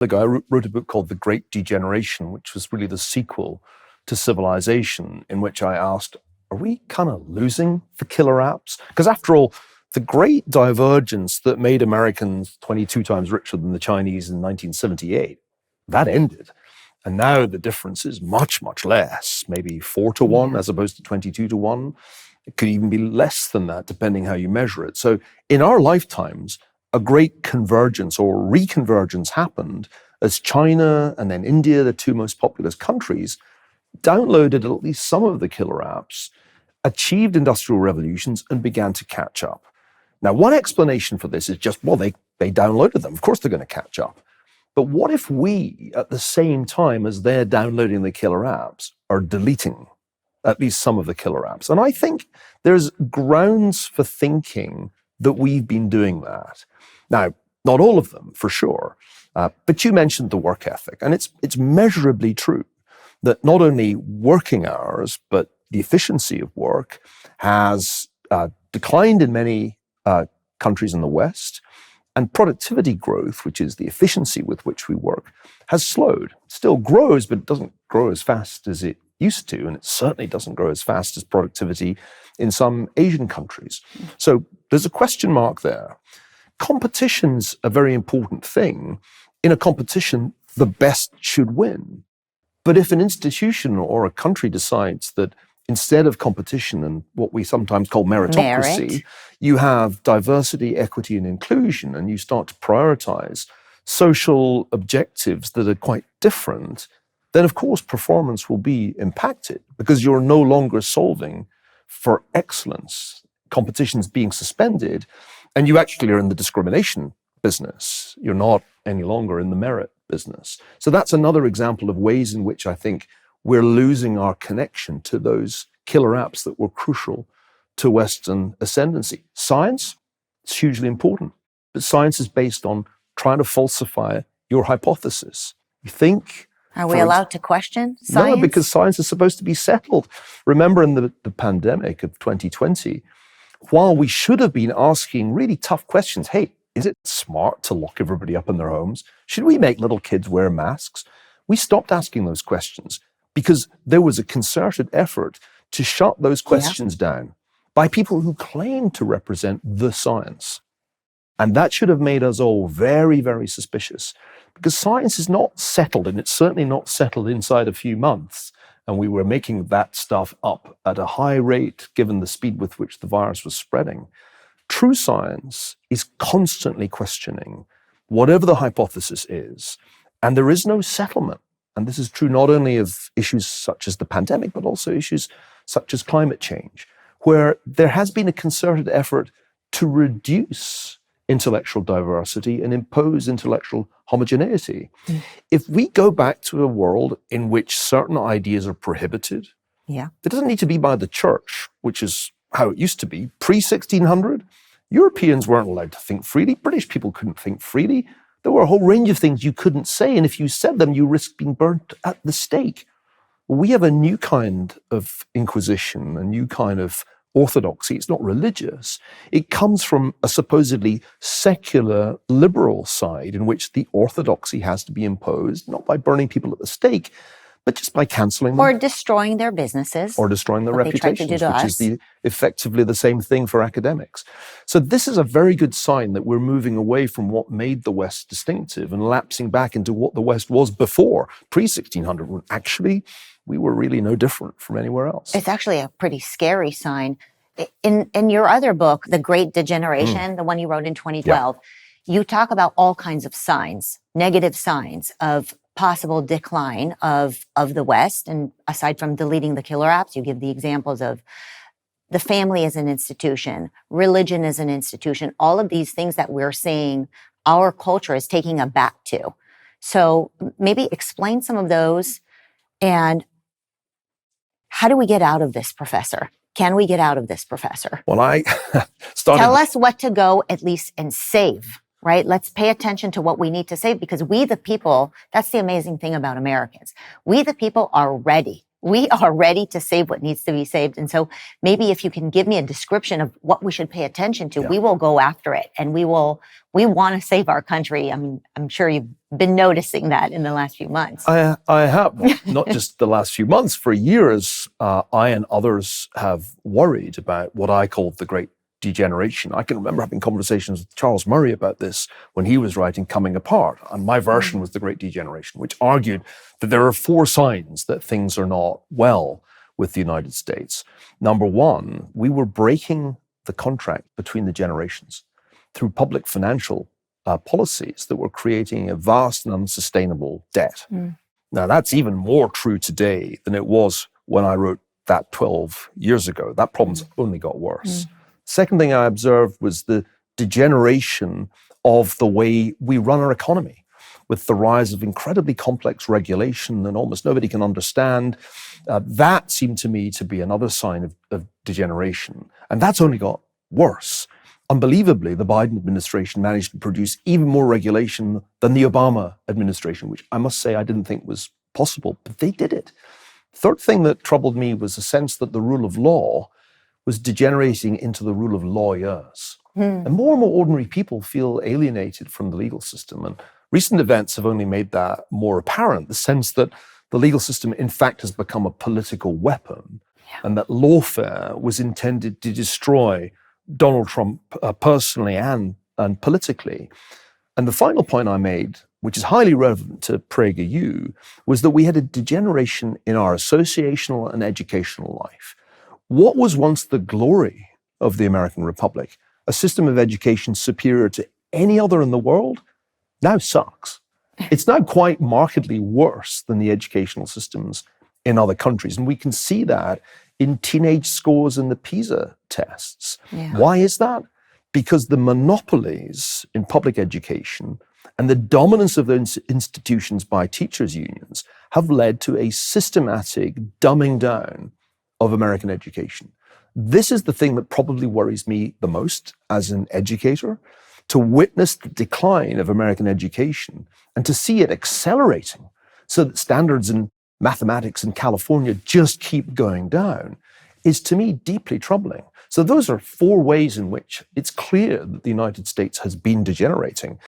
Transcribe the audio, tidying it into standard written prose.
The guy wrote a book called The Great Degeneration, which was really the sequel to Civilization, in which I asked, are we kind of losing the killer apps? Because after all, the great divergence that made Americans 22 times richer than the Chinese in 1978, that ended. And now the difference is much, much less, maybe 4-1 as opposed to 22-1. It could even be less than that, depending how you measure it. So in our lifetimes, a great convergence or reconvergence happened as China and then India, the two most populous countries, downloaded at least some of the killer apps, achieved industrial revolutions, and began to catch up. Now, one explanation for this is just, well, they downloaded them. Of course they're going to catch up. But what if we, at the same time as they're downloading the killer apps, are deleting at least some of the killer apps? And I think there's grounds for thinking that we've been doing that. Now, not all of them, for sure, but you mentioned the work ethic, and it's measurably true that not only working hours, but the efficiency of work has declined in many countries in the West, and productivity growth, which is the efficiency with which we work, has slowed. It still grows, but it doesn't grow as fast as it used to, and it certainly doesn't grow as fast as productivity in some Asian countries. So there's a question mark there. Competition's a very important thing. In a competition, the best should win. But if an institution or a country decides that instead of competition and what we sometimes call meritocracy, you have diversity, equity, and inclusion, and you start to prioritize social objectives that are quite different, then of course performance will be impacted because you're no longer solving for excellence. Competition's being suspended, and you actually are in the discrimination business. You're not any longer in the merit business. So that's another example of ways in which I think we're losing our connection to those killer apps that were crucial to Western ascendancy. Science, it's hugely important, but science is based on trying to falsify your hypothesis. You think... Are we allowed to question science? No, because science is supposed to be settled. Remember in the pandemic of 2020, while we should have been asking really tough questions, hey, is it smart to lock everybody up in their homes? Should we make little kids wear masks? We stopped asking those questions because there was a concerted effort to shut those questions down by people who claim to represent the science. And that should have made us all very, very suspicious because science is not settled, and it's certainly not settled inside a few months. And we were making that stuff up at a high rate given the speed with which the virus was spreading. True science is constantly questioning whatever the hypothesis is, and there is no settlement. And this is true not only of issues such as the pandemic, but also issues such as climate change, where there has been a concerted effort to reduce intellectual diversity and impose intellectual homogeneity. If we go back to a world in which certain ideas are prohibited, it doesn't need to be by the church, which is how it used to be. Pre-1600, Europeans weren't allowed to think freely. British people couldn't think freely. There were a whole range of things you couldn't say, and if you said them, you risked being burnt at the stake. We have a new kind of inquisition, a new kind of orthodoxy. It's not religious. It comes from a supposedly secular liberal side in which the orthodoxy has to be imposed, not by burning people at the stake, but just by cancelling them. Or destroying their businesses. Or destroying their reputations, which is effectively the same thing for academics. So this is a very good sign that we're moving away from what made the West distinctive and lapsing back into what the West was before, pre-1600, when actually we were really no different from anywhere else. It's actually a pretty scary sign. In your other book, The Great Degeneration, the one you wrote in 2012, you talk about all kinds of signs, negative signs of possible decline of the West. And aside from deleting the killer apps, you give the examples of the family as an institution, religion as an institution, all of these things that we're seeing our culture is taking a back to. So maybe explain some of those, and how do we get out of this, Professor? Can we get out of this, Professor? Well, I started... Tell us what to go at least and save. Right? Let's pay attention to what we need to save, because we, the people, that's the amazing thing about Americans. We, the people, are ready. we are ready to save what needs to be saved. And so maybe if you can give me a description of what we should pay attention to, we will go after it, and we want to save our country. I mean, I'm sure you've been noticing that in the last few months. I have, not just the last few months. For years, I and others have worried about what I called the Great Degeneration. I can remember having conversations with Charles Murray about this when he was writing Coming Apart, and my version was The Great Degeneration, which argued that there are 4 signs that things are not well with the United States. Number one, we were breaking the contract between the generations through public financial policies that were creating a vast and unsustainable debt. Now, that's even more true today than it was when I wrote that 12 years ago. That problem's only got worse. Second thing I observed was the degeneration of the way we run our economy, with the rise of incredibly complex regulation that almost nobody can understand. That seemed to me to be another sign of degeneration. And that's only got worse. Unbelievably, the Biden administration managed to produce even more regulation than the Obama administration, which I must say I didn't think was possible, but they did it. Third thing that troubled me was the sense that the rule of law was degenerating into the rule of lawyers. And more ordinary people feel alienated from the legal system. And recent events have only made that more apparent, the sense that the legal system, in fact, has become a political weapon, and that lawfare was intended to destroy Donald Trump personally and politically. And the final point I made, which is highly relevant to PragerU, was that we had a degeneration in our associational and educational life. What was once the glory of the American Republic, a system of education superior to any other in the world, now sucks. It's now quite markedly worse than the educational systems in other countries. And we can see that in teenage scores in the PISA tests. Why is that? Because the monopolies in public education and the dominance of those institutions by teachers' unions have led to a systematic dumbing down of American education. This is the thing that probably worries me the most as an educator, to witness the decline of American education and to see it accelerating so that standards in mathematics in California just keep going down is, to me, deeply troubling. So those are 4 ways in which it's clear that the United States has been degenerating.